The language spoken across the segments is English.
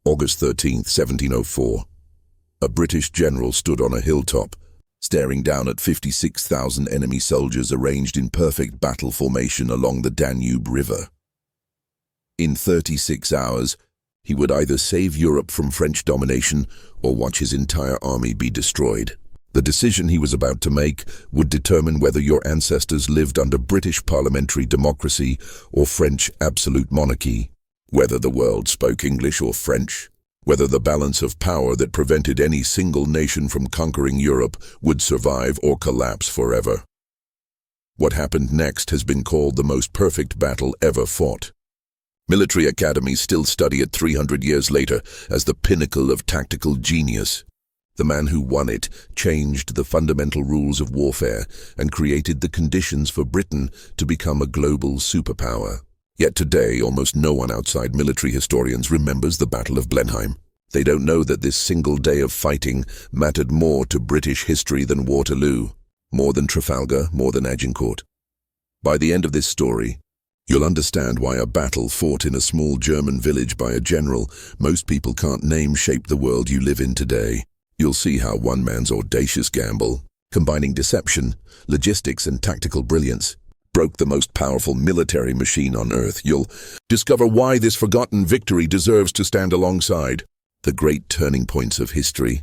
August 13, 1704. A British general stood on a hilltop, staring down at 56,000 enemy soldiers arranged in perfect battle formation along the Danube River. In 36 hours, he would either save Europe from French domination or watch his entire army be destroyed. The decision he was about to make would determine whether your ancestors lived under British parliamentary democracy or French absolute monarchy, whether the world spoke English or French, whether the balance of power that prevented any single nation from conquering Europe would survive or collapse forever. What happened next has been called the most perfect battle ever fought. Military academies still study it 300 years later as the pinnacle of tactical genius. The man who won it changed the fundamental rules of warfare and created the conditions for Britain to become a global superpower. Yet today, almost no one outside military historians remembers the Battle of Blenheim. They don't know that this single day of fighting mattered more to British history than Waterloo, more than Trafalgar, more than Agincourt. By the end of this story, you'll understand why a battle fought in a small German village by a general most people can't name shaped the world you live in today. You'll see how one man's audacious gamble, combining deception, logistics, and tactical brilliance, broke the most powerful military machine on earth. You'll discover why this forgotten victory deserves to stand alongside the great turning points of history.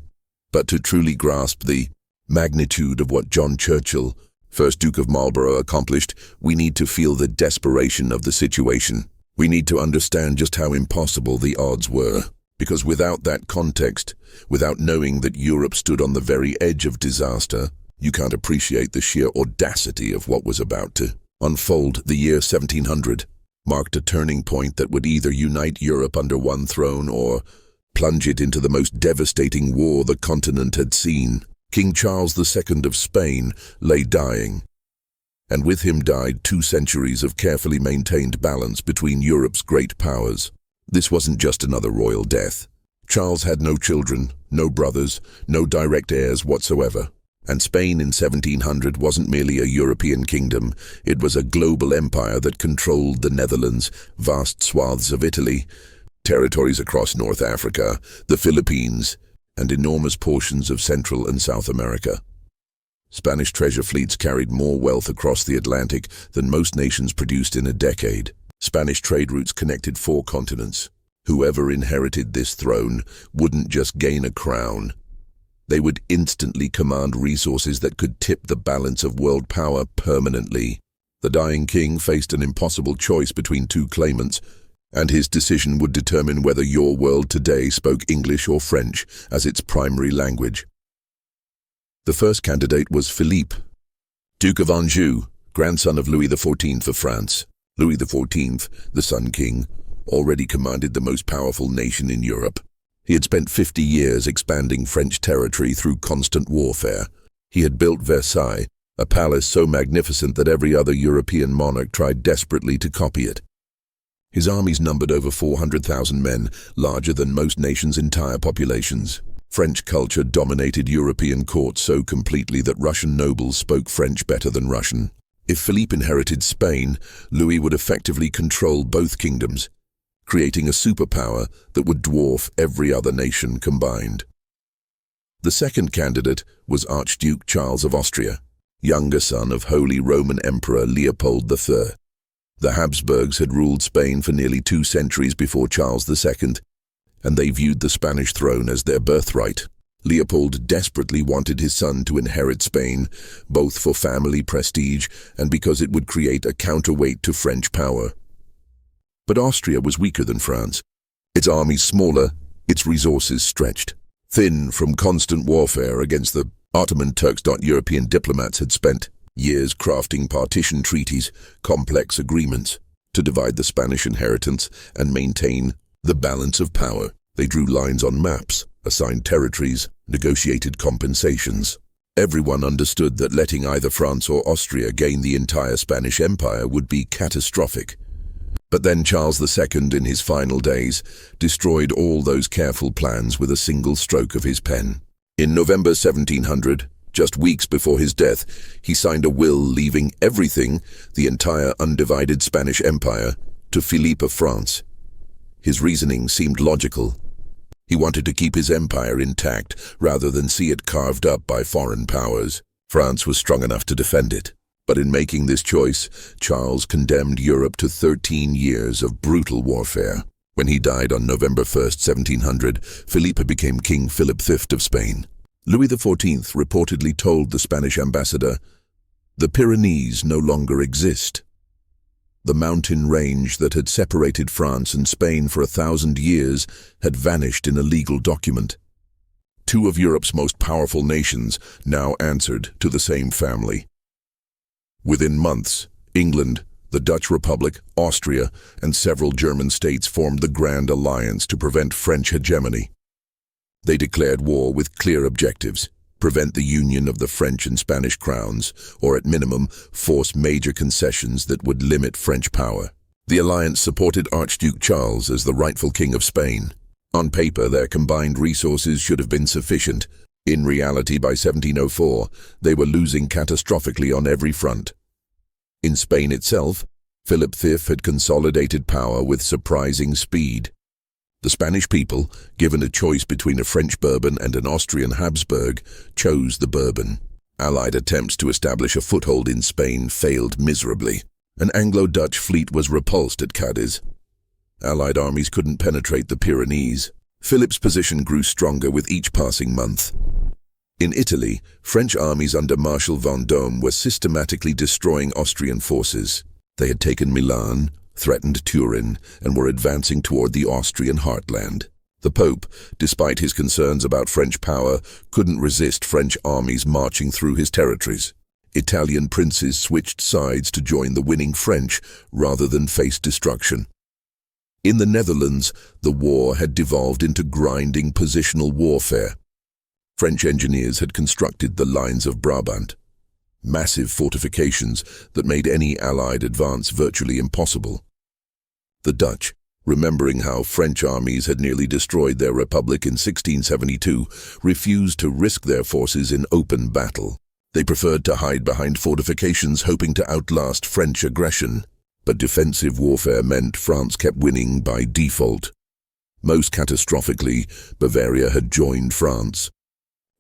But to truly grasp the magnitude of what John Churchill, 1st Duke of Marlborough, accomplished, we need to feel the desperation of the situation. We need to understand just how impossible the odds were. Because without that context, without knowing that Europe stood on the very edge of disaster, you can't appreciate the sheer audacity of what was about to unfold. The year 1700 marked a turning point that would either unite Europe under one throne or plunge it into the most devastating war the continent had seen. King Charles II of Spain lay dying, and with him died 2 centuries of carefully maintained balance between Europe's great powers. This wasn't just another royal death. Charles had no children, no brothers, no direct heirs whatsoever. And Spain in 1700 wasn't merely a European kingdom, it was a global empire that controlled the Netherlands, vast swaths of Italy, territories across North Africa, the Philippines, and enormous portions of Central and South America. Spanish treasure fleets carried more wealth across the Atlantic than most nations produced in a decade. Spanish trade routes connected 4 continents. Whoever inherited this throne wouldn't just gain a crown. They would instantly command resources that could tip the balance of world power permanently. The dying king faced an impossible choice between 2 claimants, and his decision would determine whether your world today spoke English or French as its primary language. The first candidate was Philippe, Duke of Anjou, grandson of Louis XIV of France. Louis XIV, the Sun King, already commanded the most powerful nation in Europe. He had spent 50 years expanding French territory through constant warfare. He had built Versailles, a palace so magnificent that every other European monarch tried desperately to copy it. His armies numbered over 400,000 men, larger than most nations' entire populations. French culture dominated European courts so completely that Russian nobles spoke French better than Russian. If Philippe inherited Spain, Louis would effectively control both kingdoms, creating a superpower that would dwarf every other nation combined. The second candidate was Archduke Charles of Austria, younger son of Holy Roman Emperor Leopold III. The Habsburgs had ruled Spain for nearly 2 centuries before Charles II, and they viewed the Spanish throne as their birthright. Leopold desperately wanted his son to inherit Spain, both for family prestige and because it would create a counterweight to French power. But Austria was weaker than France. Its armies smaller, its resources stretched. Thin from constant warfare against the Ottoman Turks. European diplomats had spent years crafting partition treaties, complex agreements, to divide the Spanish inheritance and maintain the balance of power. They drew lines on maps, assigned territories, negotiated compensations. Everyone understood that letting either France or Austria gain the entire Spanish Empire would be catastrophic. But then Charles II, in his final days, destroyed all those careful plans with a single stroke of his pen. In November 1700, just weeks before his death, he signed a will leaving everything, the entire undivided Spanish Empire, to Philippe of France. His reasoning seemed logical. He wanted to keep his empire intact rather than see it carved up by foreign powers. France was strong enough to defend it. But in making this choice, Charles condemned Europe to 13 years of brutal warfare. When he died on November 1st, 1700, Felipe became King Philip V of Spain. Louis XIV reportedly told the Spanish ambassador, "The Pyrenees no longer exist." The mountain range that had separated France and Spain for 1,000 years had vanished in a legal document. Two of Europe's most powerful nations now answered to the same family. Within months, England, the Dutch Republic, Austria, and several German states formed the Grand Alliance to prevent French hegemony. They declared war with clear objectives: prevent the union of the French and Spanish crowns, or at minimum, force major concessions that would limit French power. The alliance supported Archduke Charles as the rightful king of Spain. On paper, their combined resources should have been sufficient. In reality, by 1704, they were losing catastrophically on every front. In Spain itself, Philip V had consolidated power with surprising speed. The Spanish people, given a choice between a French Bourbon and an Austrian Habsburg, chose the Bourbon. Allied attempts to establish a foothold in Spain failed miserably. An Anglo-Dutch fleet was repulsed at Cadiz. Allied armies couldn't penetrate the Pyrenees. Philip's position grew stronger with each passing month. In Italy, French armies under Marshal Vendôme were systematically destroying Austrian forces. They had taken Milan, threatened Turin, and were advancing toward the Austrian heartland. The Pope, despite his concerns about French power, couldn't resist French armies marching through his territories. Italian princes switched sides to join the winning French rather than face destruction. In the Netherlands, the war had devolved into grinding positional warfare. French engineers had constructed the lines of Brabant, massive fortifications that made any Allied advance virtually impossible. The Dutch, remembering how French armies had nearly destroyed their republic in 1672, refused to risk their forces in open battle. They preferred to hide behind fortifications, hoping to outlast French aggression. But defensive warfare meant France kept winning by default. Most catastrophically, Bavaria had joined France.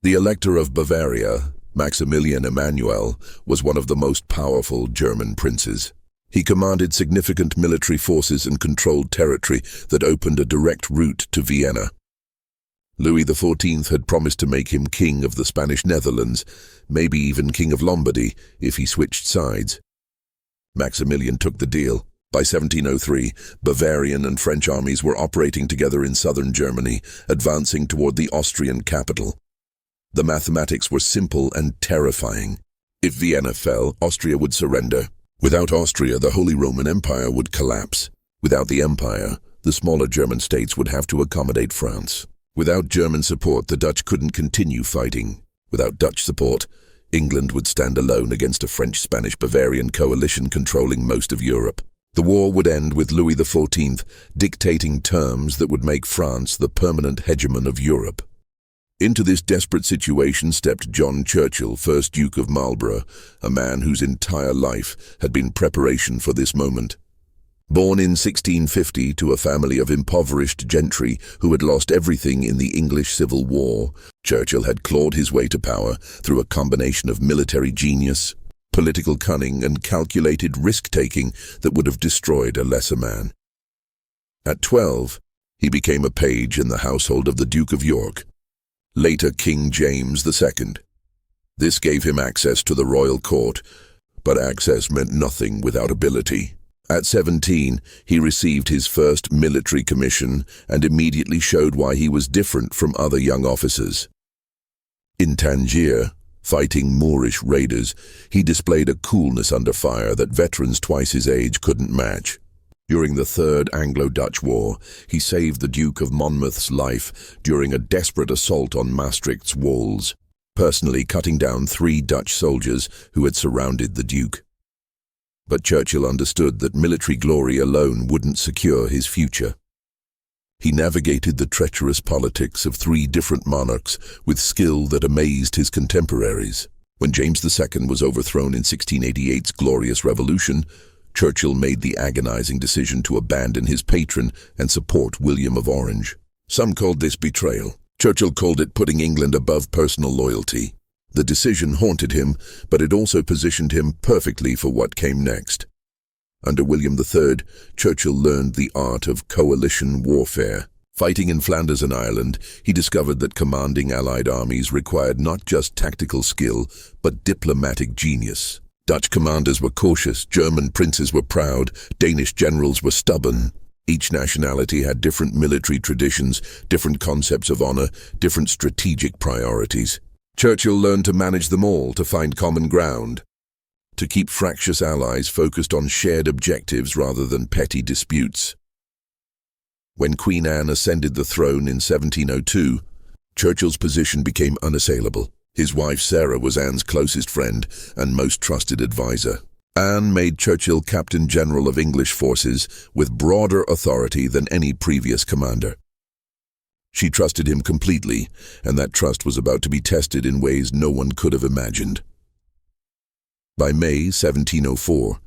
The Elector of Bavaria, Maximilian Emanuel, was one of the most powerful German princes. He commanded significant military forces and controlled territory that opened a direct route to Vienna. Louis XIV had promised to make him king of the Spanish Netherlands, maybe even king of Lombardy, if he switched sides. Maximilian took the deal. By 1703, Bavarian and French armies were operating together in southern Germany, advancing toward the Austrian capital. The mathematics were simple and terrifying. If Vienna fell, Austria would surrender. Without Austria, the Holy Roman Empire would collapse. Without the empire, the smaller German states would have to accommodate France. Without German support, the Dutch couldn't continue fighting. Without Dutch support, England would stand alone against a French-Spanish-Bavarian coalition controlling most of Europe. The war would end with Louis XIV dictating terms that would make France the permanent hegemon of Europe. Into this desperate situation stepped John Churchill, 1st Duke of Marlborough, a man whose entire life had been preparation for this moment. Born in 1650 to a family of impoverished gentry who had lost everything in the English Civil War, Churchill had clawed his way to power through a combination of military genius, political cunning, and calculated risk-taking that would have destroyed a lesser man. At 12, he became a page in the household of the Duke of York, later King James II. This gave him access to the royal court, but access meant nothing without ability. At 17, he received his first military commission and immediately showed why he was different from other young officers. In Tangier, fighting Moorish raiders, he displayed a coolness under fire that veterans twice his age couldn't match. During the Third Anglo-Dutch War, he saved the Duke of Monmouth's life during a desperate assault on Maastricht's walls, personally cutting down 3 Dutch soldiers who had surrounded the Duke. But Churchill understood that military glory alone wouldn't secure his future. He navigated the treacherous politics of 3 different monarchs with skill that amazed his contemporaries. When James II was overthrown in 1688's Glorious Revolution, Churchill made the agonizing decision to abandon his patron and support William of Orange. Some called this betrayal. Churchill called it putting England above personal loyalty. The decision haunted him, but it also positioned him perfectly for what came next. Under William III, Churchill learned the art of coalition warfare. Fighting in Flanders and Ireland, he discovered that commanding Allied armies required not just tactical skill, but diplomatic genius. Dutch commanders were cautious, German princes were proud, Danish generals were stubborn. Each nationality had different military traditions, different concepts of honor, different strategic priorities. Churchill learned to manage them all, to find common ground, to keep fractious allies focused on shared objectives rather than petty disputes. When Queen Anne ascended the throne in 1702, Churchill's position became unassailable. His wife Sarah was Anne's closest friend and most trusted advisor. Anne made Churchill Captain General of English forces with broader authority than any previous commander. She trusted him completely, and that trust was about to be tested in ways no one could have imagined. By May 1704,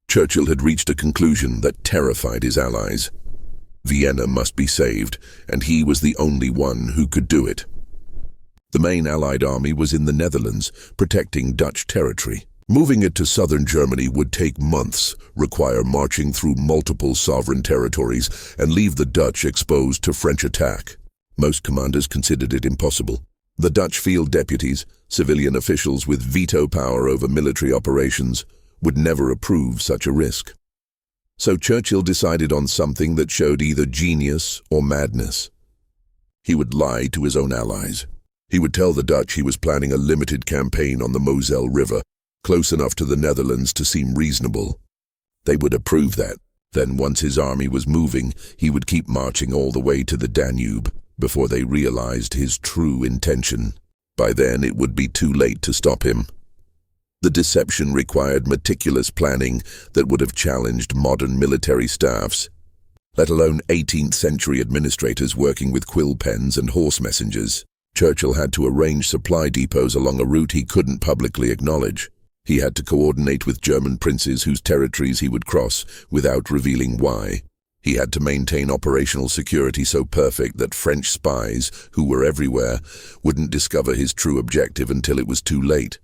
Churchill had reached a conclusion that terrified his allies. Vienna must be saved, and he was the only one who could do it. The main Allied army was in the Netherlands, protecting Dutch territory. Moving it to southern Germany would take months, require marching through multiple sovereign territories, and leave the Dutch exposed to French attack. Most commanders considered it impossible. The Dutch field deputies, civilian officials with veto power over military operations, would never approve such a risk. So Churchill decided on something that showed either genius or madness. He would lie to his own allies. He would tell the Dutch he was planning a limited campaign on the Moselle River, close enough to the Netherlands to seem reasonable. They would approve that. Then once his army was moving, he would keep marching all the way to the Danube before they realized his true intention. By then it would be too late to stop him. The deception required meticulous planning that would have challenged modern military staffs, let alone 18th century administrators working with quill pens and horse messengers. Churchill had to arrange supply depots along a route he couldn't publicly acknowledge. He had to coordinate with German princes whose territories he would cross without revealing why. He had to maintain operational security so perfect that French spies, who were everywhere, wouldn't discover his true objective until it was too late.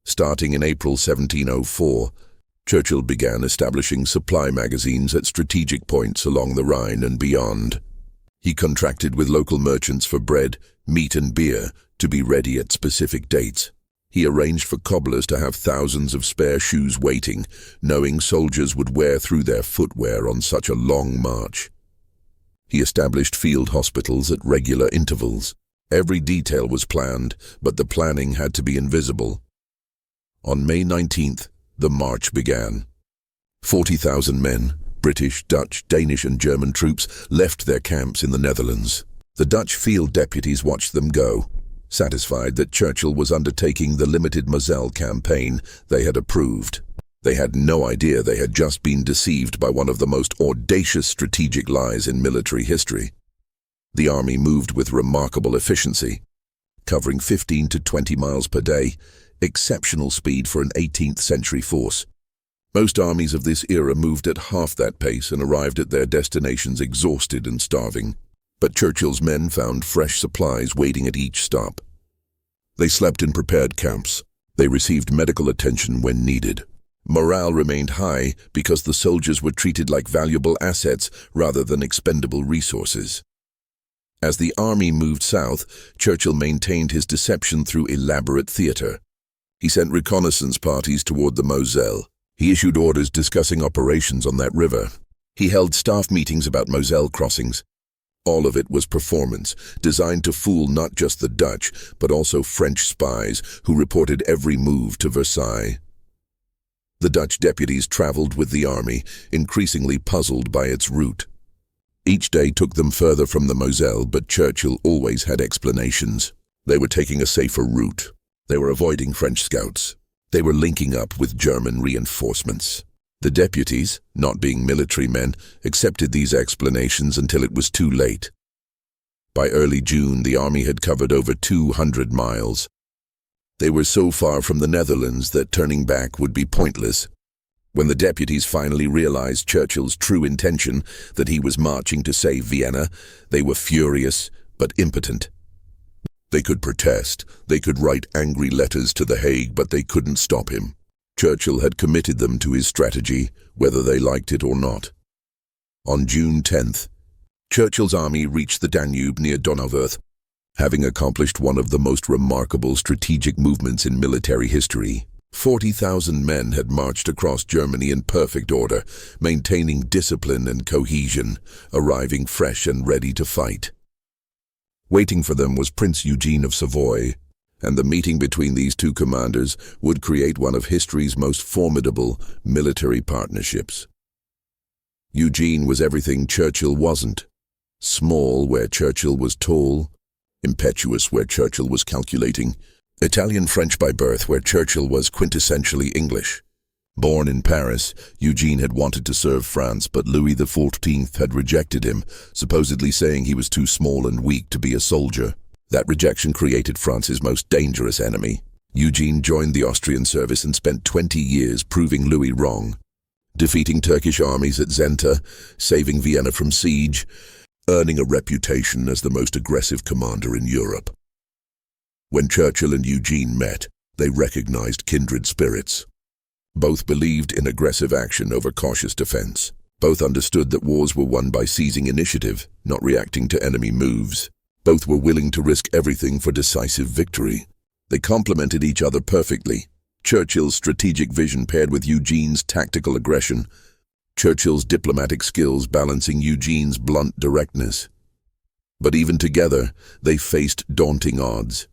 Starting in April 1704, Churchill began establishing supply magazines at strategic points along the Rhine and beyond. He contracted with local merchants for bread, meat and beer to be ready at specific dates. He arranged for cobblers to have thousands of spare shoes waiting, knowing soldiers would wear through their footwear on such a long march. He established field hospitals at regular intervals. Every detail was planned, but the planning had to be invisible. On May 19th, the march began. 40,000 men, British, Dutch, Danish and German troops, left their camps in the Netherlands. The Dutch field deputies watched them go, satisfied that Churchill was undertaking the limited Moselle campaign they had approved. They had no idea they had just been deceived by one of the most audacious strategic lies in military history. The army moved with remarkable efficiency, covering 15 to 20 miles per day, exceptional speed for an 18th century force. Most armies of this era moved at half that pace and arrived at their destinations exhausted and starving. But Churchill's men found fresh supplies waiting at each stop. They slept in prepared camps. They received medical attention when needed. Morale remained high because the soldiers were treated like valuable assets rather than expendable resources. As the army moved south, Churchill maintained his deception through elaborate theater. He sent reconnaissance parties toward the Moselle. He issued orders discussing operations on that river. He held staff meetings about Moselle crossings. All of it was performance, designed to fool not just the Dutch, but also French spies who reported every move to Versailles. The Dutch deputies traveled with the army, increasingly puzzled by its route. Each day took them further from the Moselle, but Churchill always had explanations. They were taking a safer route. They were avoiding French scouts. They were linking up with German reinforcements. The deputies, not being military men, accepted these explanations until it was too late. By early June, the army had covered over 200 miles. They were so far from the Netherlands that turning back would be pointless. When the deputies finally realized Churchill's true intention, that he was marching to save Vienna, they were furious but impotent. They could protest, they could write angry letters to The Hague, but they couldn't stop him. Churchill had committed them to his strategy, whether they liked it or not. On June 10th, Churchill's army reached the Danube near Donauwörth, having accomplished one of the most remarkable strategic movements in military history. 40,000 men had marched across Germany in perfect order, maintaining discipline and cohesion, arriving fresh and ready to fight. Waiting for them was Prince Eugene of Savoy, and the meeting between these two commanders would create one of history's most formidable military partnerships. Eugene was everything Churchill wasn't. Small where Churchill was tall, impetuous where Churchill was calculating, Italian-French by birth where Churchill was quintessentially English. Born in Paris, Eugene had wanted to serve France, but Louis XIV had rejected him, supposedly saying he was too small and weak to be a soldier. That rejection created France's most dangerous enemy. Eugene joined the Austrian service and spent 20 years proving Louis wrong, defeating Turkish armies at Zenta, saving Vienna from siege, earning a reputation as the most aggressive commander in Europe. When Churchill and Eugene met, they recognized kindred spirits. Both believed in aggressive action over cautious defense. Both understood that wars were won by seizing initiative, not reacting to enemy moves. Both were willing to risk everything for decisive victory. They complemented each other perfectly. Churchill's strategic vision paired with Eugene's tactical aggression. Churchill's diplomatic skills balancing Eugene's blunt directness. But even together, they faced daunting odds.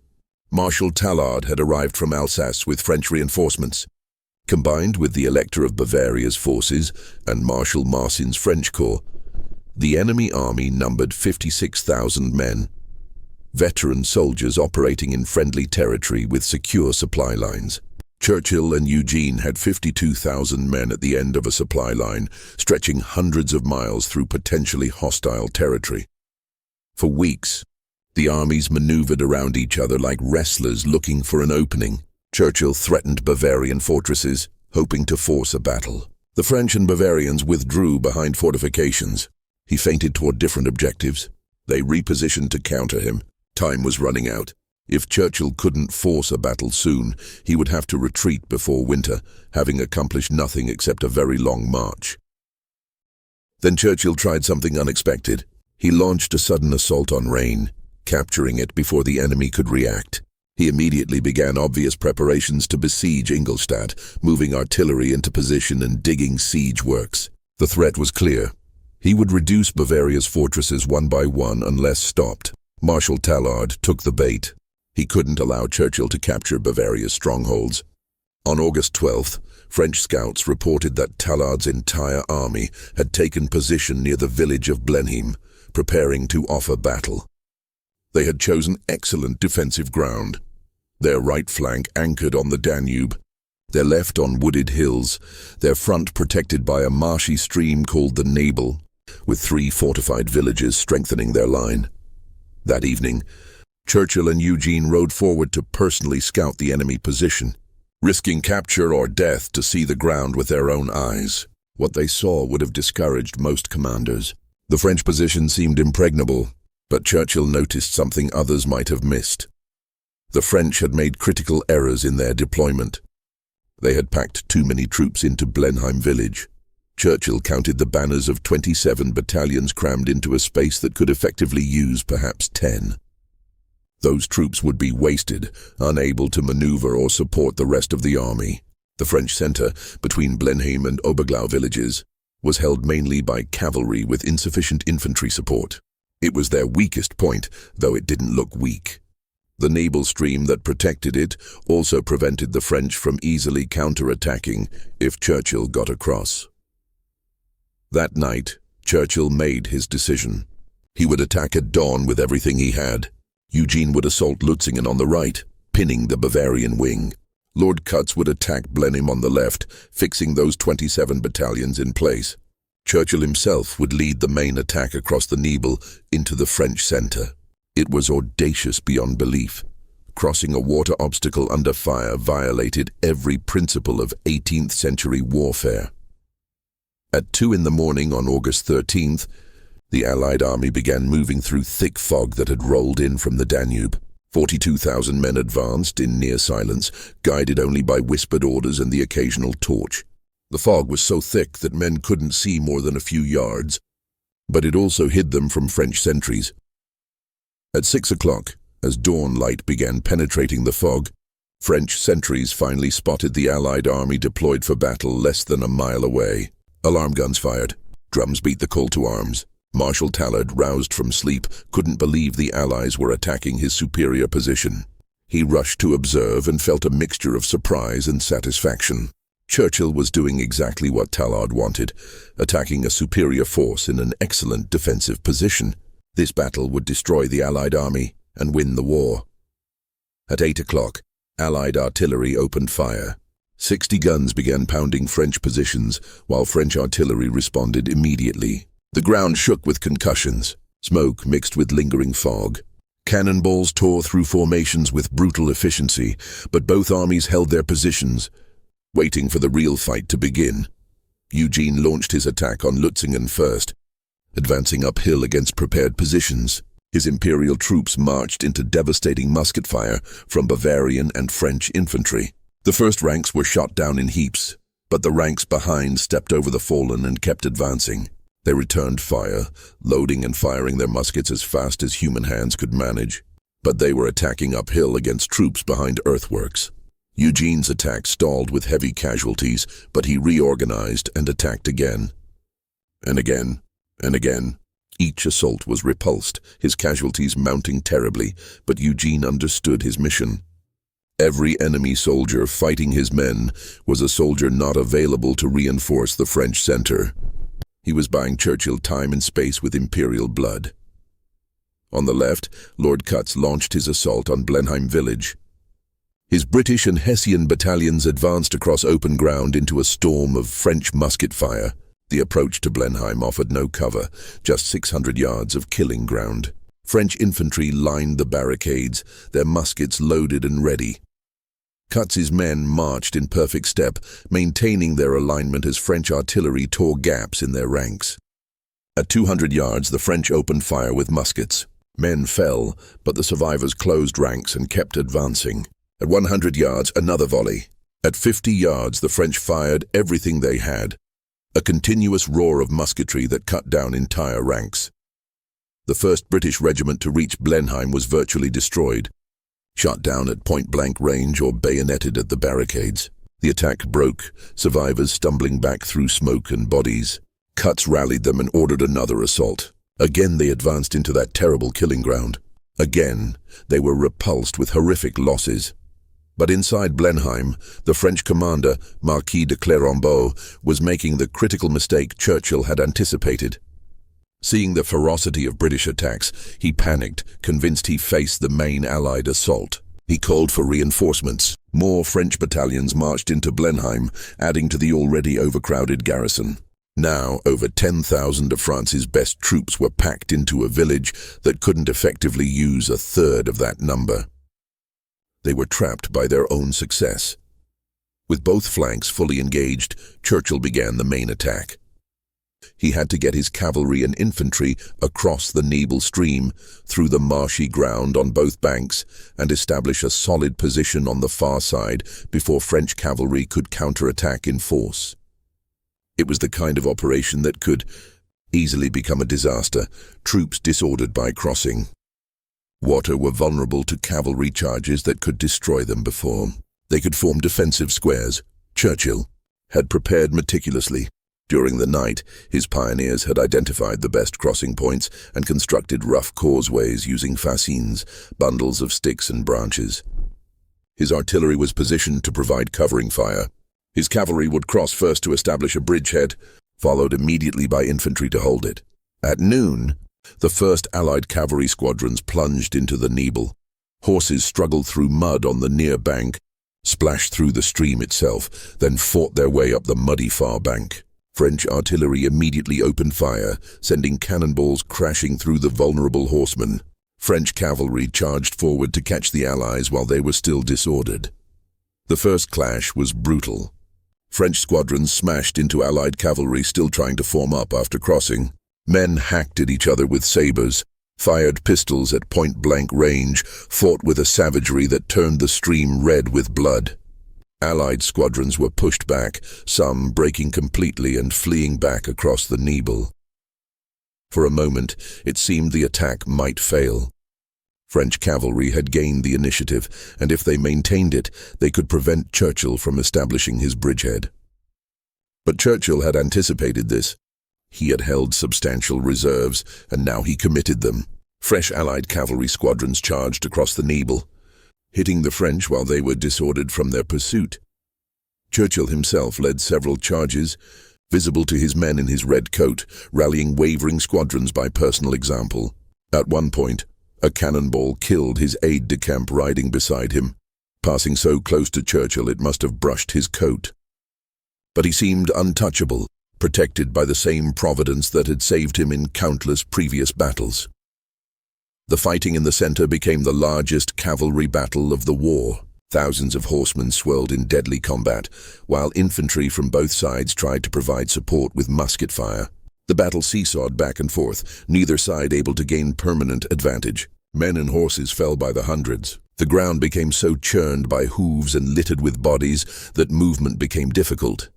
Marshal Tallard had arrived from Alsace with French reinforcements. Combined with the Elector of Bavaria's forces and Marshal Marcin's French corps, the enemy army numbered 56,000 men. Veteran soldiers operating in friendly territory with secure supply lines. Churchill and Eugene had 52,000 men at the end of a supply line, stretching hundreds of miles through potentially hostile territory. For weeks, the armies maneuvered around each other like wrestlers looking for an opening. Churchill threatened Bavarian fortresses, hoping to force a battle. The French and Bavarians withdrew behind fortifications. He feinted toward different objectives. They repositioned to counter him. Time was running out. If Churchill couldn't force a battle soon, he would have to retreat before winter, having accomplished nothing except a very long march. Then Churchill tried something unexpected. He launched a sudden assault on Rain, capturing it before the enemy could react. He immediately began obvious preparations to besiege Ingolstadt, moving artillery into position and digging siege works. The threat was clear. He would reduce Bavaria's fortresses one by one unless stopped. Marshal Tallard took the bait. He couldn't allow Churchill to capture Bavaria's strongholds. On August 12th, French scouts reported that Tallard's entire army had taken position near the village of Blenheim, preparing to offer battle. They had chosen excellent defensive ground. Their right flank anchored on the Danube, their left on wooded hills, their front protected by a marshy stream called the Nebel, with 3 fortified villages strengthening their line. That evening, Churchill and Eugene rode forward to personally scout the enemy position, risking capture or death to see the ground with their own eyes. What they saw would have discouraged most commanders. The French position seemed impregnable, but Churchill noticed something others might have missed. The French had made critical errors in their deployment. They had packed too many troops into Blenheim village. Churchill counted the banners of 27 battalions crammed into a space that could effectively use perhaps 10. Those troops would be wasted, unable to maneuver or support the rest of the army. The French centre, between Blenheim and Oberglau villages, was held mainly by cavalry with insufficient infantry support. It was their weakest point, though it didn't look weak. The Nebel stream that protected it also prevented the French from easily counter-attacking if Churchill got across. That night, Churchill made his decision. He would attack at dawn with everything he had. Eugene would assault Lutzingen on the right, pinning the Bavarian wing. Lord Cutts would attack Blenheim on the left, fixing those 27 battalions in place. Churchill himself would lead the main attack across the Nebel into the French centre. It was audacious beyond belief. crossing a water obstacle under fire violated every principle of 18th century warfare. At 2 in the morning on August 13th, the Allied army began moving through thick fog that had rolled in from the Danube. 42,000 men advanced in near silence, guided only by whispered orders and the occasional torch. The fog was so thick that men couldn't see more than a few yards, but it also hid them from French sentries. At 6 o'clock, as dawn light began penetrating the fog, French sentries finally spotted the Allied army deployed for battle less than a mile away. Alarm guns fired. Drums beat the call to arms. Marshal Tallard, roused from sleep, couldn't believe the Allies were attacking his superior position. He rushed to observe and felt a mixture of surprise and satisfaction. Churchill was doing exactly what Tallard wanted, attacking a superior force in an excellent defensive position. This battle would destroy the Allied army and win the war. At 8 o'clock, Allied artillery opened fire. 60 guns began pounding French positions, while French artillery responded immediately. The ground shook with concussions. Smoke mixed with lingering fog. Cannonballs tore through formations with brutal efficiency, but both armies held their positions, waiting for the real fight to begin. Eugene launched his attack on Lutzingen first, advancing uphill against prepared positions. His imperial troops marched into devastating musket fire from Bavarian and French infantry. The first ranks were shot down in heaps, but the ranks behind stepped over the fallen and kept advancing. They returned fire, loading and firing their muskets as fast as human hands could manage, but they were attacking uphill against troops behind earthworks. Eugene's attack stalled with heavy casualties, but he reorganized and attacked again. And again, and again. Each assault was repulsed, his casualties mounting terribly, but Eugene understood his mission. Every enemy soldier fighting his men was a soldier not available to reinforce the French center. He was buying Churchill time and space with imperial blood. On the left, Lord Cutts launched his assault on Blenheim village. His British and Hessian battalions advanced across open ground into a storm of French musket fire. The approach to Blenheim offered no cover, just 600 yards of killing ground. French infantry lined the barricades, their muskets loaded and ready. Cutts's men marched in perfect step, maintaining their alignment as French artillery tore gaps in their ranks. At 200 yards, the French opened fire with muskets. Men fell, but the survivors closed ranks and kept advancing. At 100 yards, another volley. At 50 yards, the French fired everything they had, a continuous roar of musketry that cut down entire ranks. The first British regiment to reach Blenheim was virtually destroyed, shot down at point-blank range or bayoneted at the barricades. The attack broke, survivors stumbling back through smoke and bodies. Cutts rallied them and ordered another assault. Again they advanced into that terrible killing ground. Again, they were repulsed with horrific losses. But inside Blenheim, the French commander, Marquis de Clérambault, was making the critical mistake Churchill had anticipated. Seeing the ferocity of British attacks, he panicked, convinced he faced the main Allied assault. He called for reinforcements. More French battalions marched into Blenheim, adding to the already overcrowded garrison. Now, over 10,000 of France's best troops were packed into a village that couldn't effectively use a third of that number. They were trapped by their own success. With both flanks fully engaged, Churchill began the main attack. He had to get his cavalry and infantry across the Nebel stream, through the marshy ground on both banks, and establish a solid position on the far side before French cavalry could counterattack in force. It was the kind of operation that could easily become a disaster, troops disordered by crossing. Water were vulnerable to cavalry charges that could destroy them before they could form defensive squares. Churchill had prepared meticulously. During the night, his pioneers had identified the best crossing points and constructed rough causeways using fascines, bundles of sticks and branches. His artillery was positioned to provide covering fire. His cavalry would cross first to establish a bridgehead, followed immediately by infantry to hold it. At noon, the first Allied cavalry squadrons plunged into the Nebel. Horses struggled through mud on the near bank, splashed through the stream itself, then fought their way up the muddy far bank. French artillery immediately opened fire, sending cannonballs crashing through the vulnerable horsemen. French cavalry charged forward to catch the Allies while they were still disordered. The first clash was brutal. French squadrons smashed into Allied cavalry still trying to form up after crossing. Men hacked at each other with sabers, fired pistols at point-blank range, fought with a savagery that turned the stream red with blood. Allied squadrons were pushed back, some breaking completely and fleeing back across the Nebel. For a moment, it seemed the attack might fail. French cavalry had gained the initiative, and if they maintained it, they could prevent Churchill from establishing his bridgehead. But Churchill had anticipated this. He had held substantial reserves, and now he committed them. Fresh Allied cavalry squadrons charged across the Nebel, hitting the French while they were disordered from their pursuit. Churchill himself led several charges, visible to his men in his red coat, rallying wavering squadrons by personal example. At one point, a cannonball killed his aide-de-camp riding beside him, passing so close to Churchill it must have brushed his coat. But he seemed untouchable, protected by the same providence that had saved him in countless previous battles. The fighting in the center became the largest cavalry battle of the war. Thousands of horsemen swirled in deadly combat, while infantry from both sides tried to provide support with musket fire. The battle seesawed back and forth, neither side able to gain permanent advantage. Men and horses fell by the hundreds. The ground became so churned by hooves and littered with bodies that movement became difficult.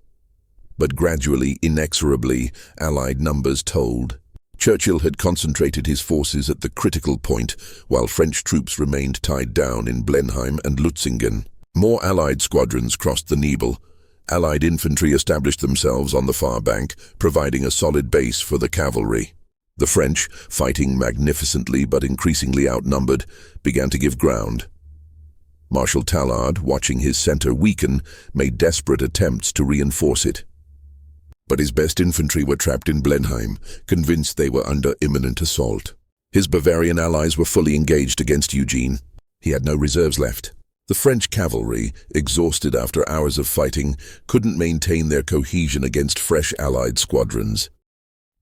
But gradually, inexorably, Allied numbers told. Churchill had concentrated his forces at the critical point, while French troops remained tied down in Blenheim and Lutzingen. More Allied squadrons crossed the Nebel. Allied infantry established themselves on the far bank, providing a solid base for the cavalry. The French, fighting magnificently but increasingly outnumbered, began to give ground. Marshal Tallard, watching his center weaken, made desperate attempts to reinforce it. But his best infantry were trapped in Blenheim, convinced they were under imminent assault. His Bavarian allies were fully engaged against Eugene. He had no reserves left. The French cavalry, exhausted after hours of fighting, couldn't maintain their cohesion against fresh Allied squadrons.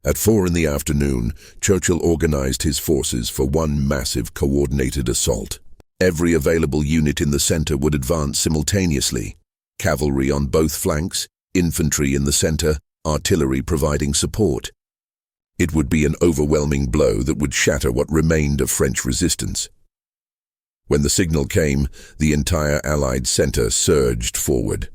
At 4 in the afternoon, Churchill organized his forces for one massive coordinated assault. Every available unit in the center would advance simultaneously. Cavalry on both flanks, infantry in the center, artillery providing support. It would be an overwhelming blow that would shatter what remained of French resistance. When the signal came, the entire Allied center surged forward.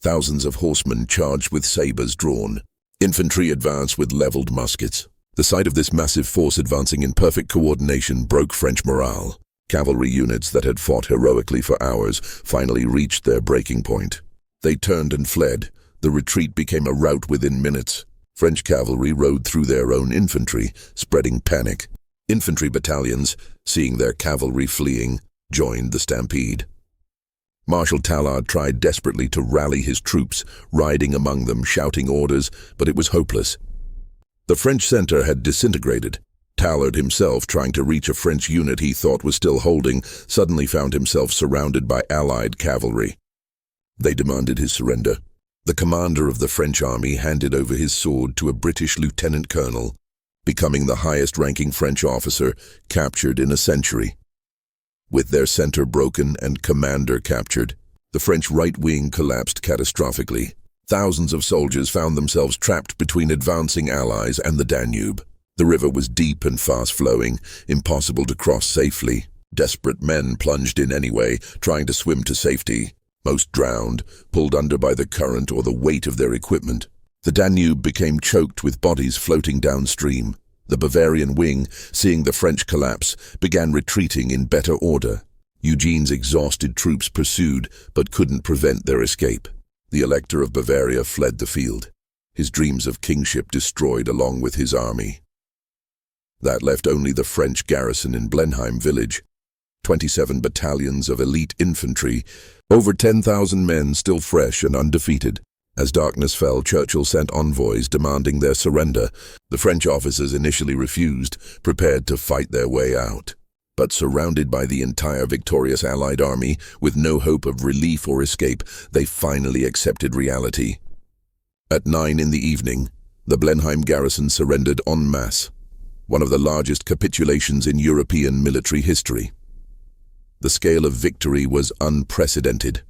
Thousands of horsemen charged with sabers drawn. Infantry advanced with leveled muskets. The sight of this massive force advancing in perfect coordination broke French morale. Cavalry units that had fought heroically for hours finally reached their breaking point. They turned and fled. The retreat became a rout within minutes. French cavalry rode through their own infantry, spreading panic. Infantry battalions, seeing their cavalry fleeing, joined the stampede. Marshal Tallard tried desperately to rally his troops, riding among them, shouting orders, but it was hopeless. The French center had disintegrated. Tallard himself, trying to reach a French unit he thought was still holding, suddenly found himself surrounded by Allied cavalry. They demanded his surrender. The commander of the French army handed over his sword to a British lieutenant colonel, becoming the highest-ranking French officer captured in a century. With their center broken and commander captured, the French right wing collapsed catastrophically. Thousands of soldiers found themselves trapped between advancing allies and the Danube. The river was deep and fast-flowing, impossible to cross safely. Desperate men plunged in anyway, trying to swim to safety. Most drowned, pulled under by the current or the weight of their equipment. The Danube became choked with bodies floating downstream. The Bavarian wing, seeing the French collapse, began retreating in better order. Eugene's exhausted troops pursued, but couldn't prevent their escape. The Elector of Bavaria fled the field, his dreams of kingship destroyed along with his army. That left only the French garrison in Blenheim village. 27 battalions of elite infantry, over 10,000 men still fresh and undefeated. As darkness fell, Churchill sent envoys demanding their surrender. The French officers initially refused, prepared to fight their way out. But surrounded by the entire victorious Allied army, with no hope of relief or escape, they finally accepted reality. At 9 in the evening, the Blenheim garrison surrendered en masse. one of the largest capitulations in European military history. The scale of victory was unprecedented.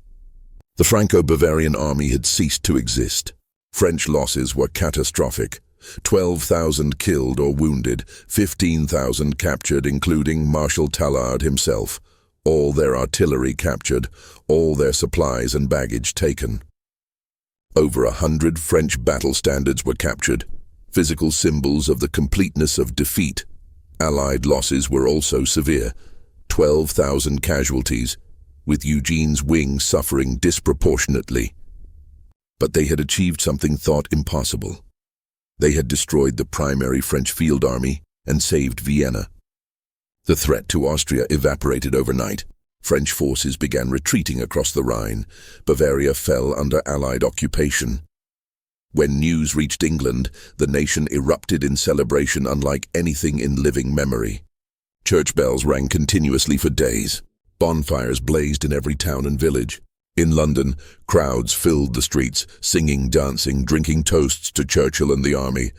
The Franco-Bavarian army had ceased to exist. French losses were catastrophic. 12,000 killed or wounded, 15,000 captured, including Marshal Tallard himself. All their artillery captured, all their supplies and baggage taken. Over 100 French battle standards were captured, physical symbols of the completeness of defeat. Allied losses were also severe. 12,000 casualties, with Eugene's wing suffering disproportionately. But they had achieved something thought impossible. They had destroyed the primary French field army and saved Vienna. The threat to Austria evaporated overnight. French forces began retreating across the Rhine. Bavaria fell under Allied occupation. When news reached England, the nation erupted in celebration unlike anything in living memory. Church bells rang continuously for days. Bonfires blazed in every town and village. In London, crowds filled the streets, singing, dancing, drinking toasts to Churchill and the army.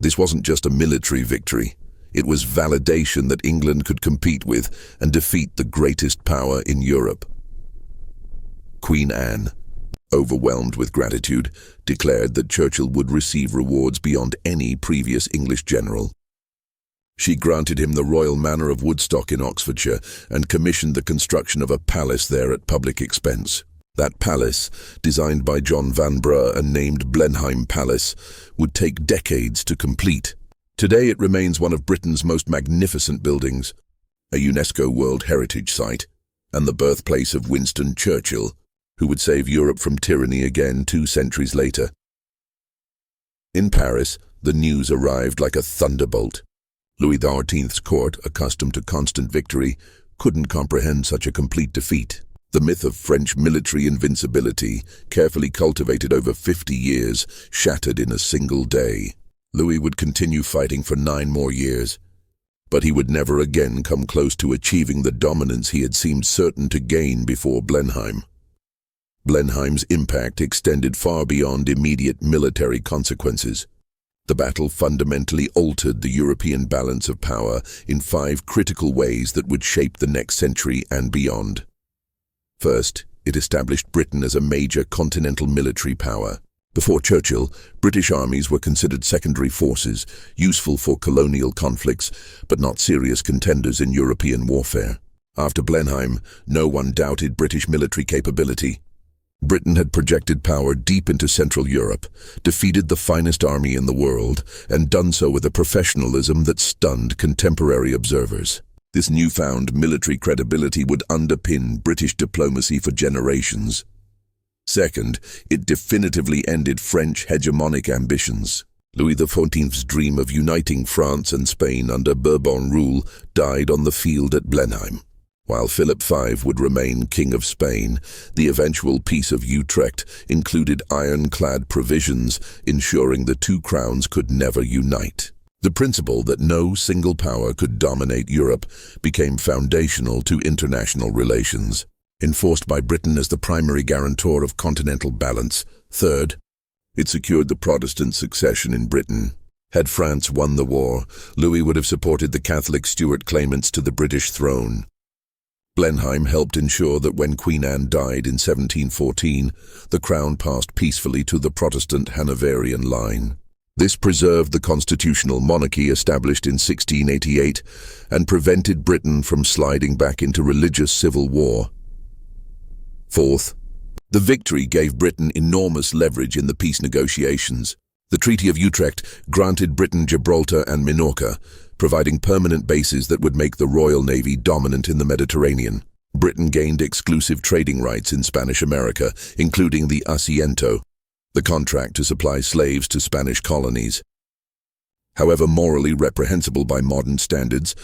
This wasn't just a military victory. It was validation that England could compete with and defeat the greatest power in Europe. Queen Anne, overwhelmed with gratitude, declared that Churchill would receive rewards beyond any previous English general. She granted him the royal manor of Woodstock in Oxfordshire and commissioned the construction of a palace there at public expense. That palace, designed by John Vanbrugh and named Blenheim Palace, would take decades to complete. Today it remains one of Britain's most magnificent buildings, a UNESCO World Heritage Site, and the birthplace of Winston Churchill, who would save Europe from tyranny again 2 centuries later. In Paris, the news arrived like a thunderbolt. Louis XIV's court, accustomed to constant victory, couldn't comprehend such a complete defeat. The myth of French military invincibility, carefully cultivated over 50 years, shattered in a single day. Louis would continue fighting for 9 more years, but he would never again come close to achieving the dominance he had seemed certain to gain before Blenheim. Blenheim's impact extended far beyond immediate military consequences. The battle fundamentally altered the European balance of power in 5 critical ways that would shape the next century and beyond. First, it established Britain as a major continental military power. Before Churchill, British armies were considered secondary forces, useful for colonial conflicts, but not serious contenders in European warfare. After Blenheim, no one doubted British military capability. Britain had projected power deep into Central Europe, defeated the finest army in the world, and done so with a professionalism that stunned contemporary observers. This newfound military credibility would underpin British diplomacy for generations. Second, it definitively ended French hegemonic ambitions. Louis XIV's dream of uniting France and Spain under Bourbon rule died on the field at Blenheim. While Philip V would remain King of Spain, the eventual Peace of Utrecht included ironclad provisions ensuring the 2 crowns could never unite. The principle that no single power could dominate Europe became foundational to international relations, enforced by Britain as the primary guarantor of continental balance. Third, it secured the Protestant succession in Britain. Had France won the war, Louis would have supported the Catholic Stuart claimants to the British throne. Blenheim helped ensure that when Queen Anne died in 1714, the crown passed peacefully to the Protestant Hanoverian line. This preserved the constitutional monarchy established in 1688 and prevented Britain from sliding back into religious civil war. Fourth, the victory gave Britain enormous leverage in the peace negotiations. The Treaty of Utrecht granted Britain Gibraltar and Minorca, providing permanent bases that would make the Royal Navy dominant in the Mediterranean. Britain gained exclusive trading rights in Spanish America, including the Asiento, the contract to supply slaves to Spanish colonies. However morally reprehensible by modern standards,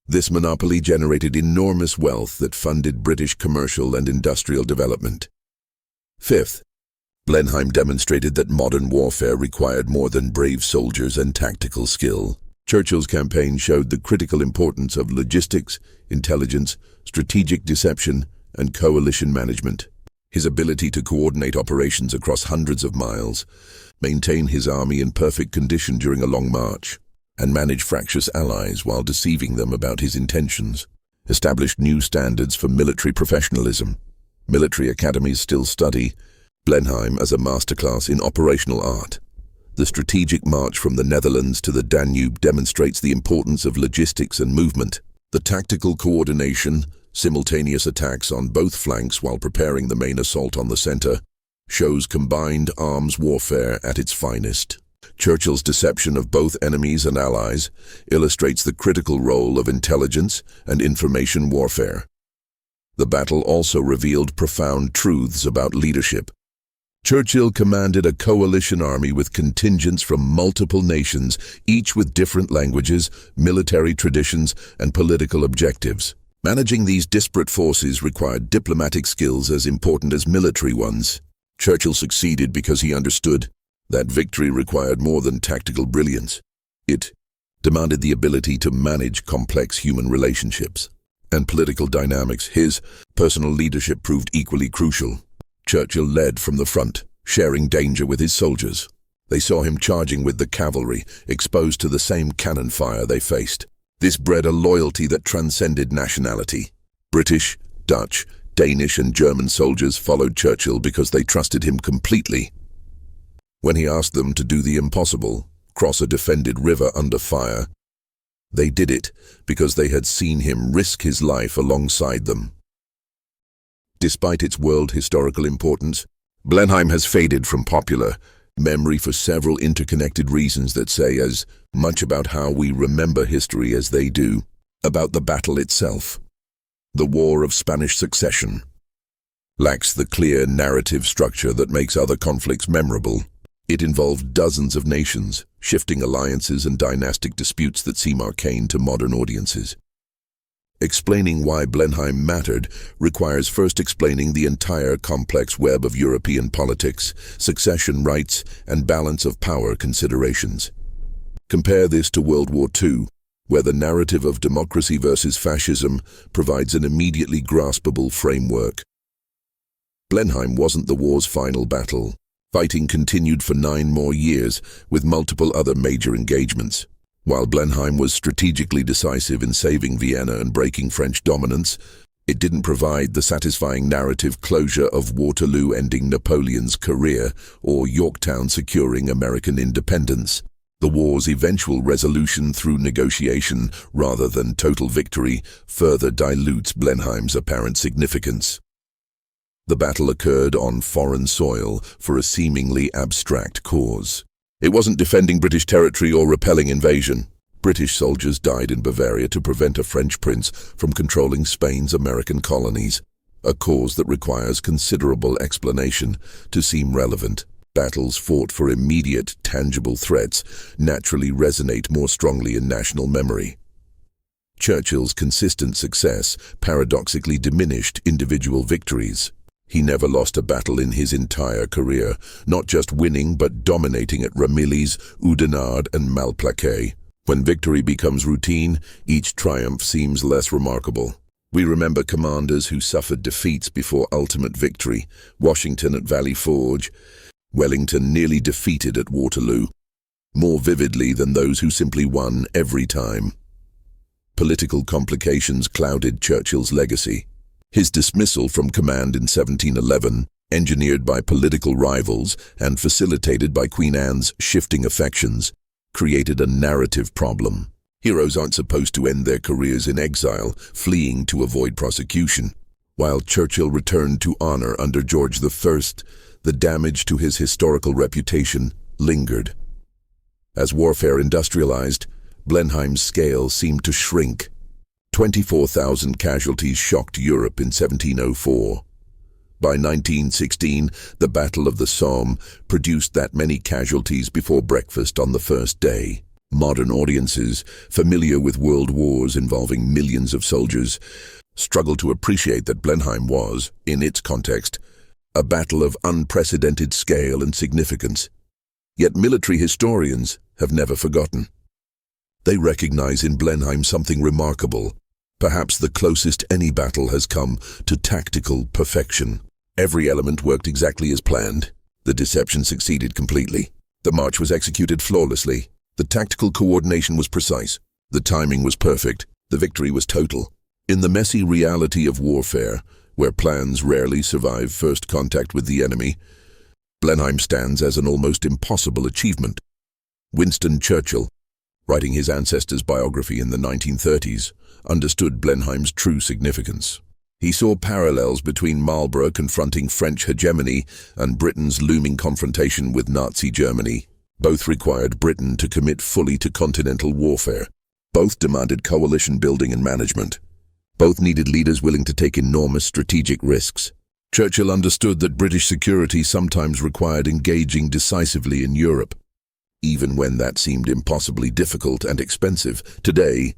this monopoly generated enormous wealth that funded British commercial and industrial development. Fifth, Blenheim demonstrated that modern warfare required more than brave soldiers and tactical skill. Churchill's campaign showed the critical importance of logistics, intelligence, strategic deception, and coalition management. His ability to coordinate operations across hundreds of miles, maintain his army in perfect condition during a long march, and manage fractious allies while deceiving them about his intentions, established new standards for military professionalism. Military academies still study Blenheim as a masterclass in operational art. The strategic march from the Netherlands to the Danube demonstrates the importance of logistics and movement. The tactical coordination, simultaneous attacks on both flanks while preparing the main assault on the center, shows combined arms warfare at its finest. Churchill's deception of both enemies and allies illustrates the critical role of intelligence and information warfare. The battle also revealed profound truths about leadership. Churchill commanded a coalition army with contingents from multiple nations, each with different languages, military traditions, and political objectives. Managing these disparate forces required diplomatic skills as important as military ones. Churchill succeeded because he understood that victory required more than tactical brilliance. It demanded the ability to manage complex human relationships and political dynamics. His personal leadership proved equally crucial. Churchill led from the front, sharing danger with his soldiers. They saw him charging with the cavalry, exposed to the same cannon fire they faced. This bred a loyalty that transcended nationality. British, Dutch, Danish, and German soldiers followed Churchill because they trusted him completely. When he asked them to do the impossible, cross a defended river under fire, they did it because they had seen him risk his life alongside them. Despite its world historical importance, Blenheim has faded from popular memory for several interconnected reasons that say as much about how we remember history as they do about the battle itself. The War of Spanish Succession lacks the clear narrative structure that makes other conflicts memorable. It involved dozens of nations, shifting alliances and dynastic disputes that seem arcane to modern audiences. Explaining why Blenheim mattered requires first explaining the entire complex web of European politics, succession rights, and balance of power considerations. Compare this to World War II, where the narrative of democracy versus fascism provides an immediately graspable framework. Blenheim wasn't the war's final battle. Fighting continued for 9 more years, with multiple other major engagements. While Blenheim was strategically decisive in saving Vienna and breaking French dominance, it didn't provide the satisfying narrative closure of Waterloo ending Napoleon's career or Yorktown securing American independence. The war's eventual resolution through negotiation, rather than total victory, further dilutes Blenheim's apparent significance. The battle occurred on foreign soil for a seemingly abstract cause. It wasn't defending British territory or repelling invasion. British soldiers died in Bavaria to prevent a French prince from controlling Spain's American colonies, a cause that requires considerable explanation to seem relevant. Battles fought for immediate, tangible threats naturally resonate more strongly in national memory. Churchill's consistent success paradoxically diminished individual victories. He never lost a battle in his entire career, not just winning but dominating at Ramillies, Oudenarde, and Malplaquet. When victory becomes routine, each triumph seems less remarkable. We remember commanders who suffered defeats before ultimate victory: Washington at Valley Forge, Wellington nearly defeated at Waterloo, more vividly than those who simply won every time. Political complications clouded Churchill's legacy. His dismissal from command in 1711, engineered by political rivals and facilitated by Queen Anne's shifting affections, created a narrative problem. Heroes aren't supposed to end their careers in exile, fleeing to avoid prosecution. While Churchill returned to honor under George I, the damage to his historical reputation lingered. As warfare industrialized, Blenheim's scale seemed to shrink. 24,000 casualties shocked Europe in 1704. By 1916, the Battle of the Somme produced that many casualties before breakfast on the first day. Modern audiences, familiar with world wars involving millions of soldiers, struggle to appreciate that Blenheim was, in its context, a battle of unprecedented scale and significance. Yet military historians have never forgotten. They recognize in Blenheim something remarkable, perhaps the closest any battle has come to tactical perfection. Every element worked exactly as planned. The deception succeeded completely. The march was executed flawlessly. The tactical coordination was precise. The timing was perfect. The victory was total. In the messy reality of warfare, where plans rarely survive first contact with the enemy, Blenheim stands as an almost impossible achievement. Winston Churchill, writing his ancestors' biography in the 1930s, understood Blenheim's true significance. He saw parallels between Marlborough confronting French hegemony and Britain's looming confrontation with Nazi Germany. Both required Britain to commit fully to continental warfare. Both demanded coalition building and management. Both needed leaders willing to take enormous strategic risks. Churchill understood that British security sometimes required engaging decisively in Europe, even when that seemed impossibly difficult and expensive. Today,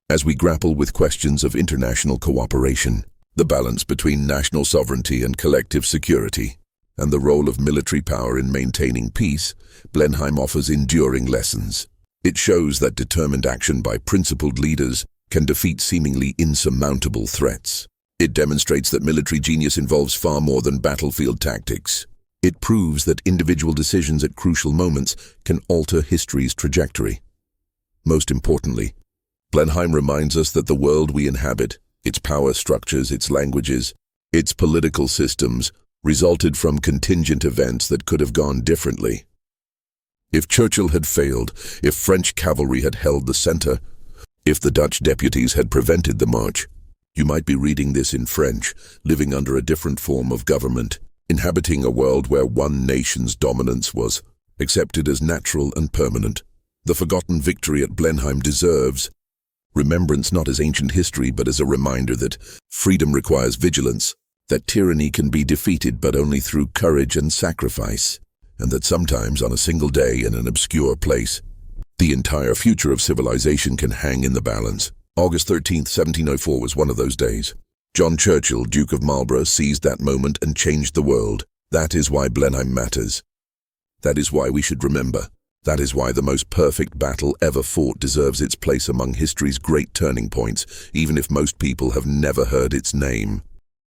as we grapple with questions of international cooperation, the balance between national sovereignty and collective security, and the role of military power in maintaining peace, Blenheim offers enduring lessons. It shows that determined action by principled leaders can defeat seemingly insurmountable threats. It demonstrates that military genius involves far more than battlefield tactics. It proves that individual decisions at crucial moments can alter history's trajectory. Most importantly, Blenheim reminds us that the world we inhabit, its power structures, its languages, its political systems, resulted from contingent events that could have gone differently. If Churchill had failed, if French cavalry had held the center, if the Dutch deputies had prevented the march, you might be reading this in French, living under a different form of government, inhabiting a world where one nation's dominance was accepted as natural and permanent. The forgotten victory at Blenheim deserves remembrance, not as ancient history but as a reminder that freedom requires vigilance, that tyranny can be defeated but only through courage and sacrifice, and that sometimes on a single day in an obscure place, the entire future of civilization can hang in the balance. August 13th, 1704 was one of those days. John Churchill, Duke of Marlborough, seized that moment and changed the world. That is why Blenheim matters. That is why we should remember. That is why the most perfect battle ever fought deserves its place among history's great turning points, even if most people have never heard its name.